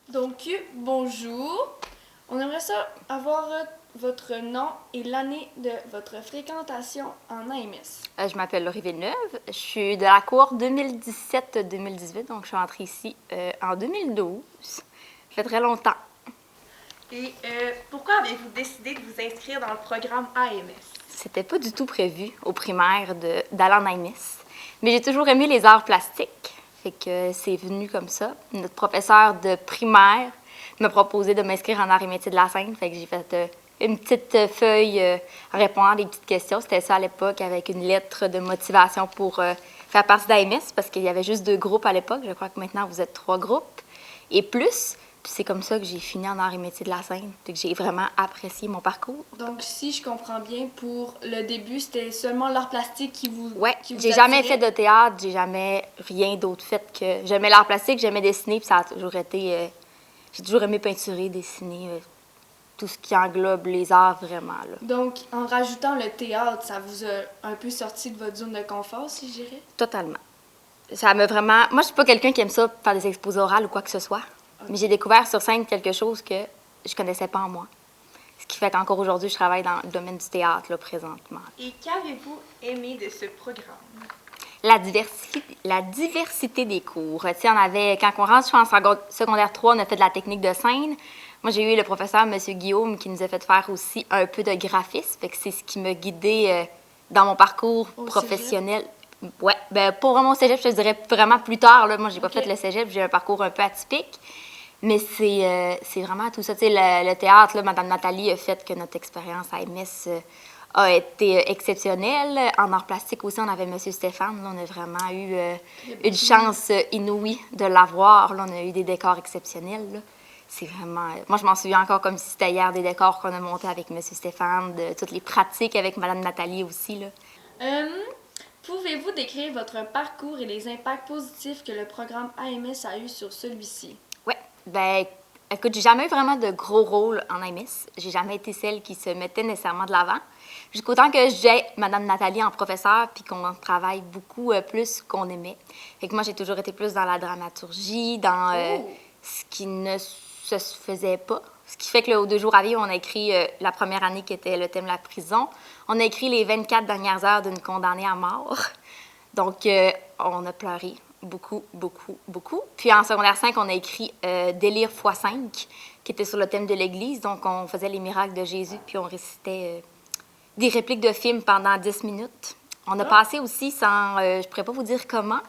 Donc, bonjour. On aimerait ça avoir votre nom et l'année de votre fréquentation en AMS. Je m'appelle Laurie Villeneuve. Je suis de la cohorte 2017-2018, donc je suis entrée ici en 2012. Ça fait très longtemps. Et pourquoi avez-vous décidé de vous inscrire dans le programme AMS? C'était pas du tout prévu au primaire d'aller en AMS, mais j'ai toujours aimé les arts plastiques. Fait que c'est venu comme ça. Notre professeur de primaire m'a proposé de m'inscrire en arts et métiers de la scène. Fait que j'ai fait une petite feuille en répondant à des petites questions. C'était ça à l'époque avec une lettre de motivation pour faire partie d'AMS parce qu'il y avait juste 2 groupes à l'époque. Je crois que maintenant vous êtes 3 groupes et plus. Puis c'est comme ça que j'ai fini en arts et métiers de la scène. Fait que j'ai vraiment apprécié mon parcours. Donc, si je comprends bien, pour le début, c'était seulement l'art plastique Ouais, qui vous j'ai jamais attirait? fait de théâtre, j'ai jamais rien d'autre fait que... J'aimais l'art plastique, j'aimais dessiner, puis ça a toujours été... j'ai toujours aimé peinturer, dessiner, tout ce qui englobe les arts vraiment, là. Donc, en rajoutant le théâtre, ça vous a un peu sorti de votre zone de confort, si je dirais? Totalement. Ça m'a vraiment... Moi, je suis pas quelqu'un qui aime ça, faire des exposés orales ou quoi que ce soit. Ok. Mais j'ai découvert sur scène quelque chose que je connaissais pas en moi. Ce qui fait qu'encore aujourd'hui, je travaille dans le domaine du théâtre, là, présentement. Et qu'avez-vous aimé de ce programme? La diversité des cours. Tu sais, on avait, quand on rentre, je pense, en secondaire 3, on a fait de la technique de scène. Moi, j'ai eu le professeur, M. Guillaume, qui nous a fait faire aussi un peu de graphisme. Fait que c'est ce qui m'a guidée dans mon parcours Au professionnel. Ouais, ben pour vraiment au cégep, je te dirais vraiment plus tard. Là. Moi, j'ai pas Ok. fait le cégep, j'ai un parcours un peu atypique. Mais c'est vraiment tout ça. Tu sais, le théâtre, là, Mme Nathalie a fait que notre expérience à MS a été exceptionnelle. En art plastique aussi, on avait M. Stéphane. Là, on a vraiment eu une chance inouïe de l'avoir. Là, on a eu des décors exceptionnels. Là. C'est vraiment... Moi, je m'en souviens encore comme si c'était hier des décors qu'on a montés avec M. Stéphane, de toutes les pratiques avec Mme Nathalie aussi. Là. Pouvez-vous décrire votre parcours et les impacts positifs que le programme AMS a eu sur celui-ci? Oui. Ben, écoute, j'ai jamais eu vraiment de gros rôles en AMS. J'ai jamais été celle qui se mettait nécessairement de l'avant. Jusqu'au temps que j'ai Mme Nathalie en professeur puis qu'on travaille beaucoup plus qu'on aimait. Fait que moi, j'ai toujours été plus dans la dramaturgie, dans ce qui ne se faisait pas. Ce qui fait que là, aux 2 jours à vivre, on a écrit la première année qui était le thème de la prison. On a écrit les 24 dernières heures d'une condamnée à mort. Donc, on a pleuré beaucoup, beaucoup, beaucoup. Puis en secondaire 5, on a écrit Délire x5, qui était sur le thème de l'Église. Donc, on faisait les miracles de Jésus, puis on récitait des répliques de films pendant 10 minutes. On a passé aussi sans... je ne pourrais pas vous dire comment.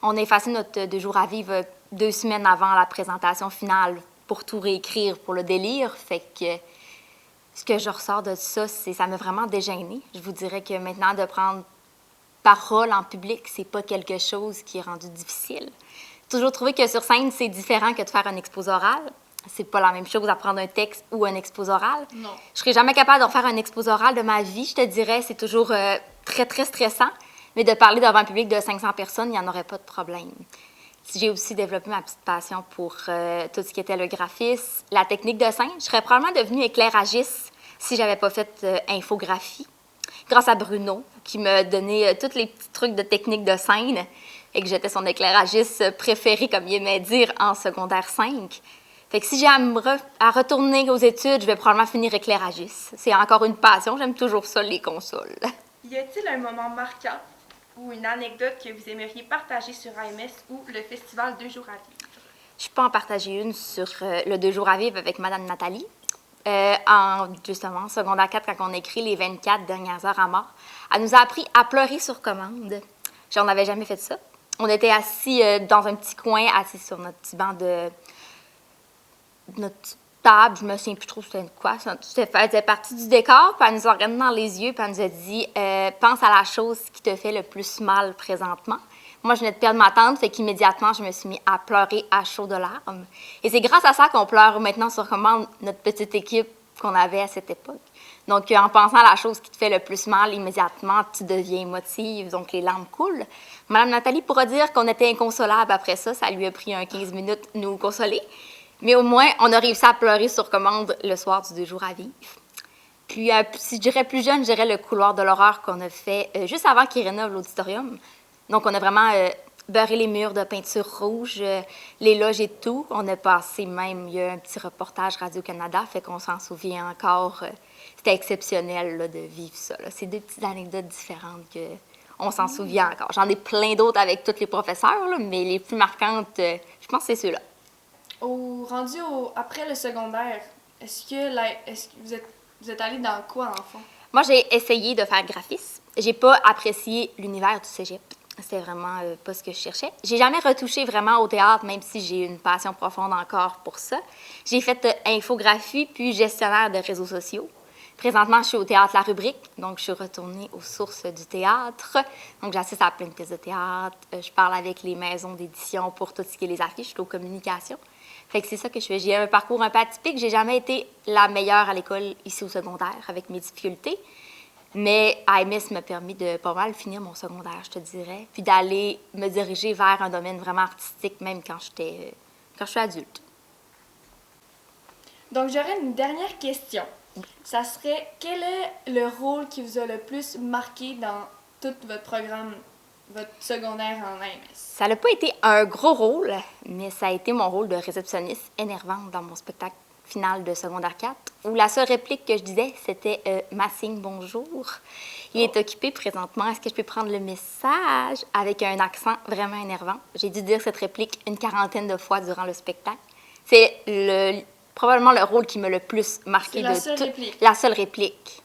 On a effacé notre 2 jours à vivre 2 semaines avant la présentation finale pour tout réécrire pour le délire. Fait que ce que je ressors de ça, c'est ça m'a vraiment dégênée. Je vous dirais que maintenant, de prendre parole en public, c'est pas quelque chose qui est rendu difficile. J'ai toujours trouvé que sur scène, c'est différent que de faire un exposé oral. C'est pas la même chose d'apprendre un texte ou un exposé oral. Non. Je serais jamais capable de refaire un exposé oral de ma vie, je te dirais. C'est toujours très, très stressant. Mais de parler devant un public de 500 personnes, il n'y en aurait pas de problème. J'ai aussi développé ma petite passion pour tout ce qui était le graphisme, la technique de scène. Je serais probablement devenue éclairagiste si j'avais pas fait infographie. Grâce à Bruno, qui m'a donné tous les petits trucs de technique de scène et que j'étais son éclairagiste préféré, comme il aimait dire, en secondaire 5. Fait que si j'ai à retourner aux études, je vais probablement finir éclairagiste. C'est encore une passion, j'aime toujours ça, les consoles. Y a-t-il un moment marquant ou une anecdote que vous aimeriez partager sur AMS ou le festival 2 jours à vivre? Je peux en partager une sur le 2 jours à vivre avec Mme Nathalie. Justement, en secondaire 4, quand on a écrit les 24 dernières heures à mort, elle nous a appris à pleurer sur commande. J'en avais jamais fait ça. On était assis dans un petit coin, assis sur notre petit banc notre petite table, je me souviens plus trop c'était quoi. Ça faisait partie du décor, puis elle nous a regardé dans les yeux, puis elle nous a dit pense à la chose qui te fait le plus mal présentement. Moi, je venais de perdre ma tante, fait qu'immédiatement, je me suis mis à pleurer à chaudes larmes. Et c'est grâce à ça qu'on pleure maintenant sur commande, notre petite équipe qu'on avait à cette époque. Donc, en pensant à la chose qui te fait le plus mal, immédiatement, tu deviens émotive, donc les larmes coulent. Madame Nathalie pourra dire qu'on était inconsolable après ça. Ça lui a pris 15 minutes nous consoler. Mais au moins, on a réussi à pleurer sur commande le soir du 2 jours à vivre. Puis, si je dirais plus jeune, je dirais le couloir de l'horreur qu'on a fait juste avant qu'il rénove l'auditorium. Donc, on a vraiment beurré les murs de peinture rouge, les loges et tout. On a passé même, il y a un petit reportage Radio-Canada, fait qu'on s'en souvient encore. C'était exceptionnel là, de vivre ça. Là. C'est deux petites anecdotes différentes que on s'en souvient encore. J'en ai plein d'autres avec tous les professeurs, là, mais les plus marquantes, je pense que c'est ceux-là. Après le secondaire, est-ce que vous êtes allé dans quoi, en fond? Moi, j'ai essayé de faire graphisme. J'ai pas apprécié l'univers du cégep. C'était vraiment pas ce que je cherchais. J'ai jamais retouché vraiment au théâtre, même si j'ai une passion profonde encore pour ça. J'ai fait infographie puis gestionnaire de réseaux sociaux. Présentement, je suis au théâtre La Rubrique, donc je suis retournée aux sources du théâtre. Donc, j'assiste à plein de pièces de théâtre. Je parle avec les maisons d'édition pour tout ce qui est les affiches. Je suis aux communications. Fait que c'est ça que je fais. J'ai un parcours un peu atypique. J'ai jamais été la meilleure à l'école ici au secondaire avec mes difficultés. Mais AMS m'a permis de pas mal finir mon secondaire, je te dirais, puis d'aller me diriger vers un domaine vraiment artistique, même quand je suis adulte. Donc, j'aurais une dernière question. Ça serait, quel est le rôle qui vous a le plus marqué dans tout votre programme, votre secondaire en AMS? Ça n'a pas été un gros rôle, mais ça a été mon rôle de réceptionniste énervante dans mon spectacle final de secondaire 4, où la seule réplique que je disais, c'était Massing, bonjour. Il est occupé présentement. Est-ce que je peux prendre le message avec un accent vraiment énervant? J'ai dû dire cette réplique une quarantaine de fois durant le spectacle. C'est probablement le rôle qui m'a le plus marqué de tout. La seule réplique.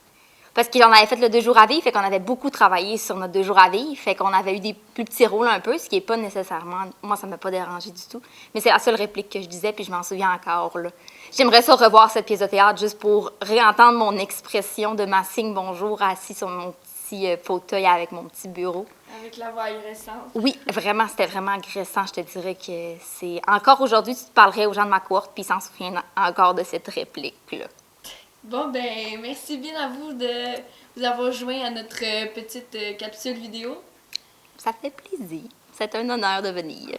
Parce qu'on avait fait le 2 jours à vivre, fait qu'on avait beaucoup travaillé sur notre 2 jours à vivre, fait qu'on avait eu des plus petits rôles un peu, ce qui n'est pas nécessairement... Moi, ça ne m'a pas dérangé du tout. Mais c'est la seule réplique que je disais, puis je m'en souviens encore, là. J'aimerais ça revoir cette pièce de théâtre juste pour réentendre mon expression de Massing bonjour assis sur mon petit fauteuil avec mon petit bureau. Avec la voix agressante. Oui, vraiment, c'était vraiment agressant. Je te dirais que c'est... Encore aujourd'hui, tu te parlerais aux gens de ma cohorte, puis ils s'en souviennent encore de cette réplique-là. Bon, ben, merci bien à vous de vous avoir joint à notre petite capsule vidéo. Ça fait plaisir. C'est un honneur de venir.